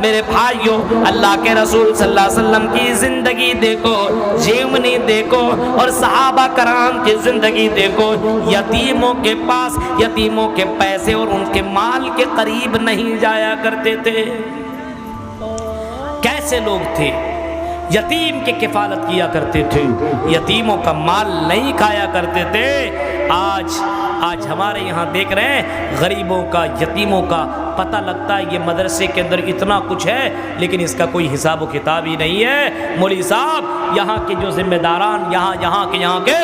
میرے بھائیوں، اللہ کے رسول صلی اللہ علیہ وسلم کی زندگی دیکھو، جیونی دیکھو، اور صحابہ کرام کی زندگی دیکھو۔ یتیموں کے پاس یتیموں کے پیسے اور ان کے مال کے قریب نہیں جایا کرتے تھے۔ کیسے لوگ تھے؟ یتیم کی کفالت کیا کرتے تھے، یتیموں کا مال نہیں کھایا کرتے تھے۔ آج ہمارے یہاں دیکھ رہے ہیں غریبوں کا، یتیموں کا پتہ لگتا ہے۔ یہ مدرسے کے اندر اتنا کچھ ہے لیکن اس کا کوئی حساب و کتاب ہی نہیں ہے۔ مولوی صاحب یہاں کے جو ذمہ داران یہاں کے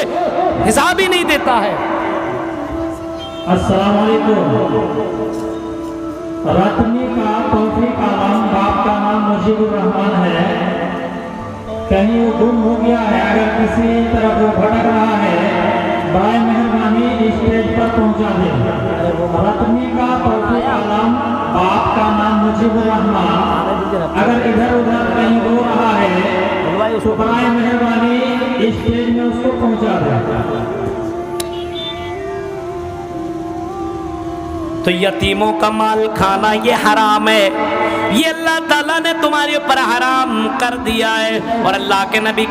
حساب ہی نہیں دیتا ہے۔ السلام علیکم۔ رتنی کا توفیق عالم، باپ کا نام مجیب الرحمان ہے۔ کہیں وہ گم ہو گیا ہے، اگر کسی طرف وہ بھٹک رہا ہے برائے مہربانی اسٹیج پر پہنچا دیں۔ رتنی کا توفیق عالم، باپ کا نام مجیب الرحمان، اگر ادھر ادھر کہیں رو رہا ہے تو برائے مہربانی اسٹیج میں اس کو پہنچا دیں۔ تو یتیموں کا مال کھانا یہ حرام ہے، یہ اللہ تعالیٰ نے تمہارے اوپر حرام کر دیا ہے۔ اور اللہ کے نبی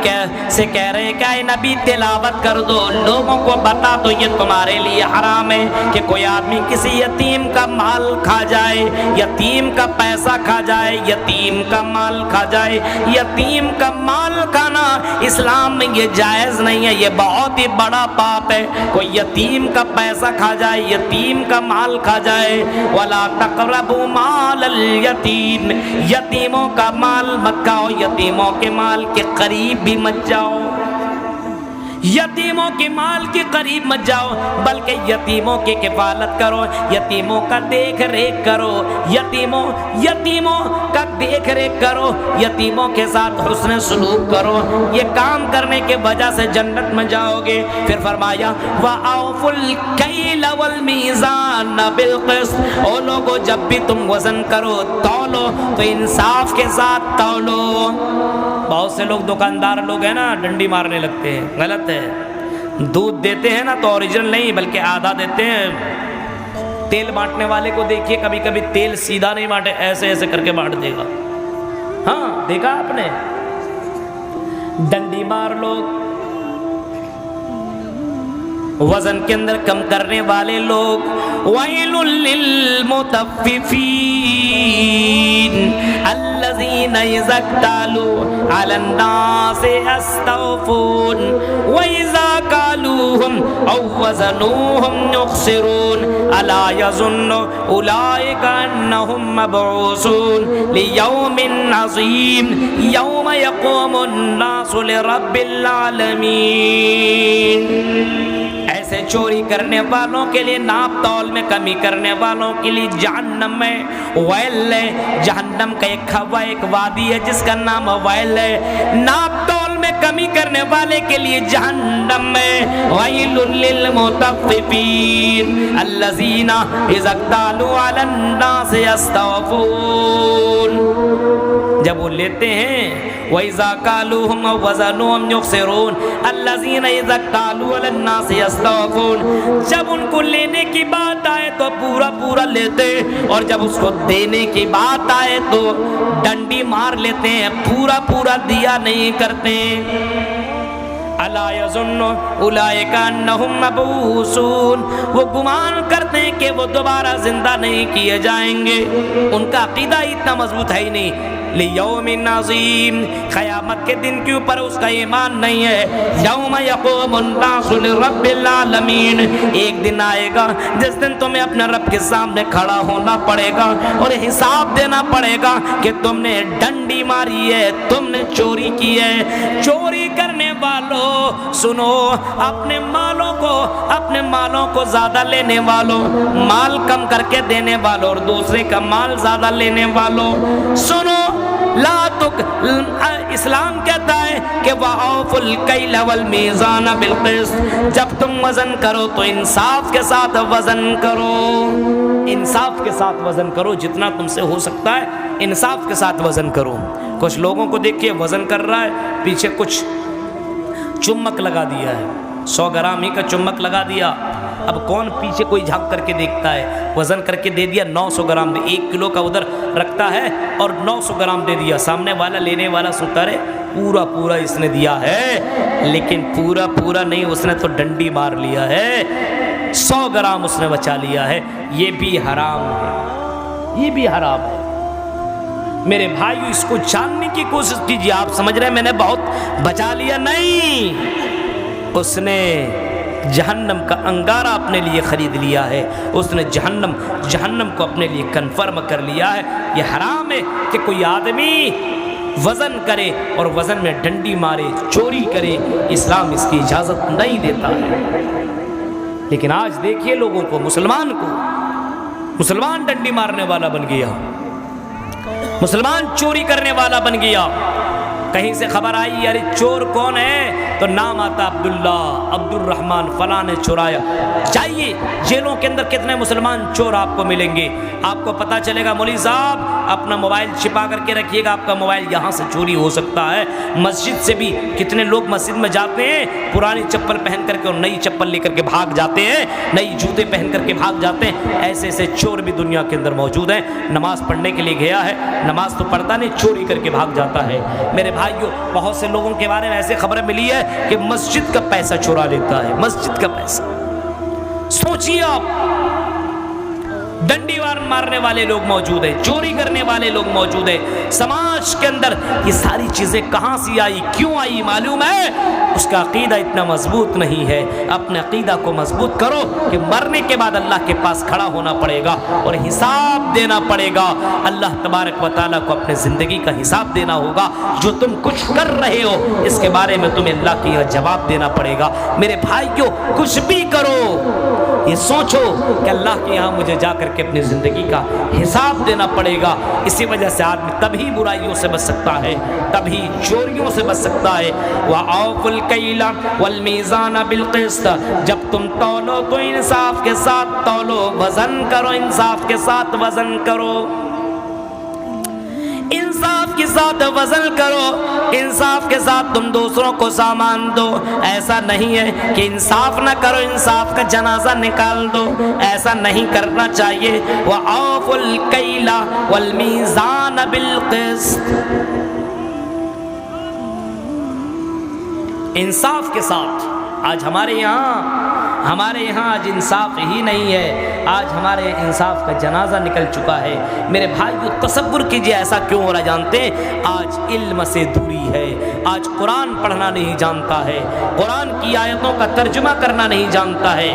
سے کہہ رہے ہیں کہ اے نبی تلاوت کر دو، لوگوں کو بتا دو یہ تمہارے لیے حرام ہے کہ کوئی آدمی کسی یتیم کا مال کھا جائے، یتیم کا پیسہ کھا جائے، یتیم کا مال کھا جائے۔ یتیم کا مال کھانا اسلام میں یہ جائز نہیں ہے، یہ بہت ہی بڑا پاپ ہے۔ کوئی یتیم کا پیسہ کھا جائے، یتیم کا مال کھا جائے۔ وَلَا تَقْرَبُوا مَالَ الْيَتِيمِ، یتیموں کا مال مت کھاؤ، یتیموں کے مال کے قریب بھی مت جاؤ، یتیموں کے مال کے قریب مت جاؤ، بلکہ یتیموں کی کفالت کرو، یتیموں کا دیکھ ریکھ کرو، یتیموں کا دیکھ ریکھ کرو، یتیموں کے ساتھ حسن سلوک کرو۔ یہ کام کرنے کے وجہ سے جنت میں جاؤ گے۔ پھر فرمایا وَأَوْفُوا الْكَيْلَ وَالْمِيزَانَ بِالْقِسْطِ، او لوگو جب بھی تم وزن کرو تولو تو انصاف کے ساتھ تولو۔ بہت سے لوگ دکاندار لوگ ہیں نا ڈنڈی مارنے لگتے ہیں، غلط ہے۔ دودھ دیتے ہیں نا تو اوریجنل نہیں بلکہ آدھا دیتے ہیں۔ تیل بانٹنے والے کو دیکھیے، کبھی کبھی تیل سیدھا نہیں بانٹے، ایسے ایسے کر کے بانٹ دے گا۔ ہاں دیکھا آپ نے، ڈنڈی مار لوگ، وزن کے اندر کم کرنے والے لوگ۔ وَيْلٌ لِّلْمُطَفِّفِينَ الَّذِينَ إِذَا اكْتَالُوا عَلَى النَّاسِ يَسْتَوْفُونَ وَإِذَا كَالُوهُمْ أَوْ وَّزَنُوهُمْ يُخْسِرُونَ أَلَا يَظُنُّ أُولَٰئِكَ أَنَّهُم مَّبْعُوثُونَ لِيَوْمٍ عَظِيمٍ يَوْمَ يَقُومُ النَّاسُ لِرَبِّ الْعَالَمِينَ۔ ایسے چوری کرنے والوں کے لیے، ناپ تول میں کمی کرنے والوں کے لیے جہنم میں ویل ہے۔ جہنم کا ایک کھوا، ایک وادی ہے جس کا نام ویل ہے۔ ناپ تول میں کمی کرنے والے کے لیے جہنم میں ویل للمطففین الذین اذا اکتالوا علی الناس یستوفون، جب وہ لیتے ہیں وَإِذَا كَالُوهُمْ أَوْ وَّزَنُوهُمْ يُخْسِرُونَ الَّذِينَ إِذَا اكْتَالُوا عَلَى النَّاسِ يَسْتَوْفُونَ، جب ان کو لینے کی بات آئے تو پورا پورا لیتے، اور جب اس کو دینے کی بات آئے تو ڈنڈی مار لیتے ہیں، پورا پورا دیا نہیں کرتے۔ الا یظن اولئک انہم مبعوثون، وہ گمان کرتے ہیں کہ وہ دوبارہ زندہ نہیں کیے جائیں گے، ان کا عقیدہ اتنا مضبوط ہے ہی نہیں۔ لیوم عظیم، قیامت کے دن کے اوپر اس کا ایمان نہیں ہے۔ یوم یقوم الناس لرب العالمین، ایک دن آئے گا جس دن تمہیں اپنے رب کے سامنے کھڑا ہونا پڑے گا اور حساب دینا پڑے گا کہ تم نے ڈنڈی ماری ہے، تم نے چوری کی ہے۔ چوری کرنے والوں سنو، اپنے مالوں کو زیادہ لینے والوں، مال کم کر کے دینے والوں اور دوسرے کا مال زیادہ لینے والوں، سنو، اسلام کہتا ہے کہ وَأَوْفُوا الْكَيْلَ وَالْمِيزَانَ بِالْقِسْطِ، جب تم وزن کرو تو انصاف کے ساتھ وزن کرو، انصاف کے ساتھ وزن کرو، جتنا تم سے ہو سکتا ہے انصاف کے ساتھ وزن کرو۔ کچھ لوگوں کو دیکھیے وزن کر رہا ہے، پیچھے کچھ چمک لگا دیا ہے، 100 گرام ہی کا چمک لگا دیا، اب کون پیچھے کوئی جھانک کر کے دیکھتا ہے؟ وزن کر کے دے دیا 900 گرام میں، 1 کلو کا ادھر رکھتا ہے اور 900 گرام دے دیا، سامنے والا لینے والا سوتا رہے پورا پورا اس نے دیا ہے، لیکن پورا پورا نہیں، اس نے تو ڈنڈی مار لیا ہے، 100 گرام اس نے بچا لیا ہے۔ یہ بھی حرام ہے، یہ بھی حرام ہے۔ میرے بھائیو اس کو جاننے کی کوشش کیجیے۔ آپ سمجھ رہے ہیں میں نے بہت بچا لیا؟ نہیں، اس نے جہنم کا انگارہ اپنے لیے خرید لیا ہے، اس نے جہنم کو اپنے لیے کنفرم کر لیا ہے۔ یہ حرام ہے کہ کوئی آدمی وزن کرے اور وزن میں ڈنڈی مارے، چوری کرے، اسلام اس کی اجازت نہیں دیتا ہے۔ لیکن آج دیکھیے لوگوں کو، مسلمان ڈنڈی مارنے والا بن گیا، مسلمان چوری کرنے والا بن گیا۔ کہیں سے خبر آئی ارے چور کون ہے تو نام آتا عبداللہ، عبد الرحمن، فلاں نے چورایا۔ جائیے جیلوں کے اندر کتنے مسلمان چور آپ کو ملیں گے، آپ کو پتا چلے گا مولوی صاحب اپنا موبائل چھپا کر کے رکھیے گا، آپ کا موبائل یہاں سے چوری ہو سکتا ہے۔ مسجد سے بھی کتنے لوگ مسجد میں جاتے ہیں، پرانی چپل پہن کر کے اور نئی چپل لے کر کے بھاگ جاتے ہیں، نئی جوتے پہن کر کے بھاگ جاتے ہیں۔ ایسے ایسے چور بھی دنیا کے اندر موجود ہیں۔ نماز پڑھنے کے لیے گیا ہے، نماز تو پڑھتا نہیں، چوری کر کے بھاگ جاتا ہے۔ میرے بھائیو بہت سے لوگوں کے بارے میں ایسے خبریں ملی ہے کہ مسجد کا پیسہ چورا لیتا ہے، مسجد کا پیسہ۔ سوچیے آپ، ڈنڈی مارنے والے لوگ موجود ہیں، چوری کرنے والے لوگ موجود ہیں۔ سماج کے اندر یہ ساری چیزیں کہاں سے آئی، کیوں آئی معلوم ہے؟ اس کا عقیدہ اتنا مضبوط نہیں ہے۔ اپنے عقیدہ کو مضبوط کرو کہ مرنے کے بعد اللہ کے پاس کھڑا ہونا پڑے گا اور حساب دینا پڑے گا۔ اللہ تبارک و تعالیٰ کو اپنے زندگی کا حساب دینا ہوگا۔ جو تم کچھ کر رہے ہو اس کے بارے میں تمہیں اللہ کی جواب دینا پڑے گا۔ میرے بھائیوں کچھ بھی کرو، یہ سوچو کہ اللہ کے یہاں مجھے جا کر کے اپنی زندگی کا حساب دینا پڑے گا۔ اسی وجہ سے آدمی تبھی برائیوں سے بچ سکتا ہے، تبھی چوریوں سے بچ سکتا ہے۔ وَأَوْفُوا الْكَيْلَ وَالْمِيزَانَ بِالْقِسْطِ، جب تم تولو تو انصاف کے ساتھ تولو، وزن کرو، انصاف کے ساتھ وزن کرو، انصاف کے ساتھ وزن کرو، انصاف کے ساتھ تم دوسروں کو سامان دو۔ ایسا نہیں ہے کہ انصاف نہ کرو، انصاف کا جنازہ نکال دو، ایسا نہیں کرنا چاہیے۔ وَأَوْفُوا الْكَيْلَ وَالْمِيزَانَ بِالْقِسْطِ، انصاف کے ساتھ۔ آج ہمارے یہاں آج انصاف ہی نہیں ہے، آج ہمارے انصاف کا جنازہ نکل چکا ہے۔ میرے بھائیو تصور کیجئے ایسا کیوں ہو رہا جانتے ہیں؟ آج علم سے دوری ہے، آج قرآن پڑھنا نہیں جانتا ہے، قرآن کی آیتوں کا ترجمہ کرنا نہیں جانتا ہے۔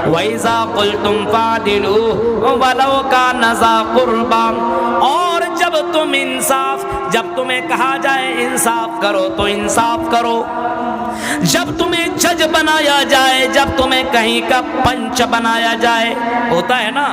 وَإِذَا قُلْتُمْ فَعْدِلُوا وَلَوْ كَانَ ذَا قُرْبَىٰ، اور جب تمہیں کہا جائے انصاف کرو تو انصاف کرو، جب تمہیں جج بنایا جائے، جب تمہیں کہیں کا پنچ بنایا جائے، ہوتا ہے نا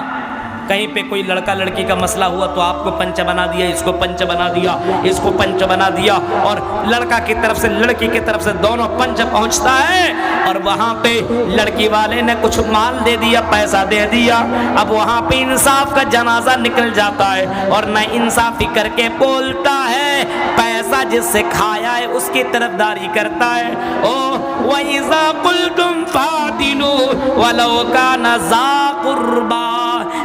کہیں پہ کوئی لڑکا لڑکی کا مسئلہ ہوا تو آپ کو پنچ بنا دیا، اس کو پنچ بنا دیا، اس کو پنچ بنا دیا، اور لڑکا کی طرف سے لڑکی کی طرف سے دونوں پنچ پہنچتا ہے، اور وہاں پہ لڑکی والے نے کچھ مال دے دیا، پیسہ دے دیا، اب وہاں پہ انصاف کا جنازہ نکل جاتا ہے، اور نہ انصافی کر کے بولتا ہے، پیسہ جس سے کھایا ہے اس کی طرف داری کرتا ہے۔ او وَإِذَا قُلْتُمْ فَعْدِلُوا وَلَوْ كَانَ ذَا قُرْبَىٰ،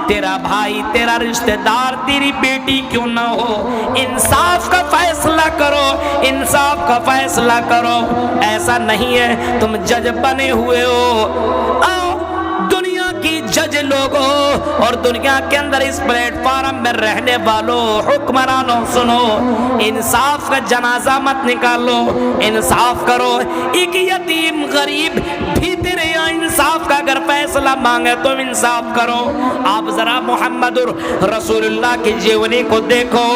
تیرا بھائی، تیرا رشتہ دار، تیری بیٹی کیوں نہ ہو، انصاف کا فیصلہ کرو، انصاف کا فیصلہ کرو۔ ایسا نہیں ہے تم جج بنے ہوئے ہو، آؤ دنیا کی جج لوگوں اور دنیا کے اندر اس پلیٹ فارم میں رہنے والوں حکمرانوں، سنو، انصاف کا جنازہ مت نکالو، انصاف کرو۔ ایک یتیم غریب بھی تیرے یہاں انصاف کا اگر فیصلہ مانگے تو انصاف کرو۔ آپ ذرا محمد رسول اللہ کی جیونی کو دیکھو،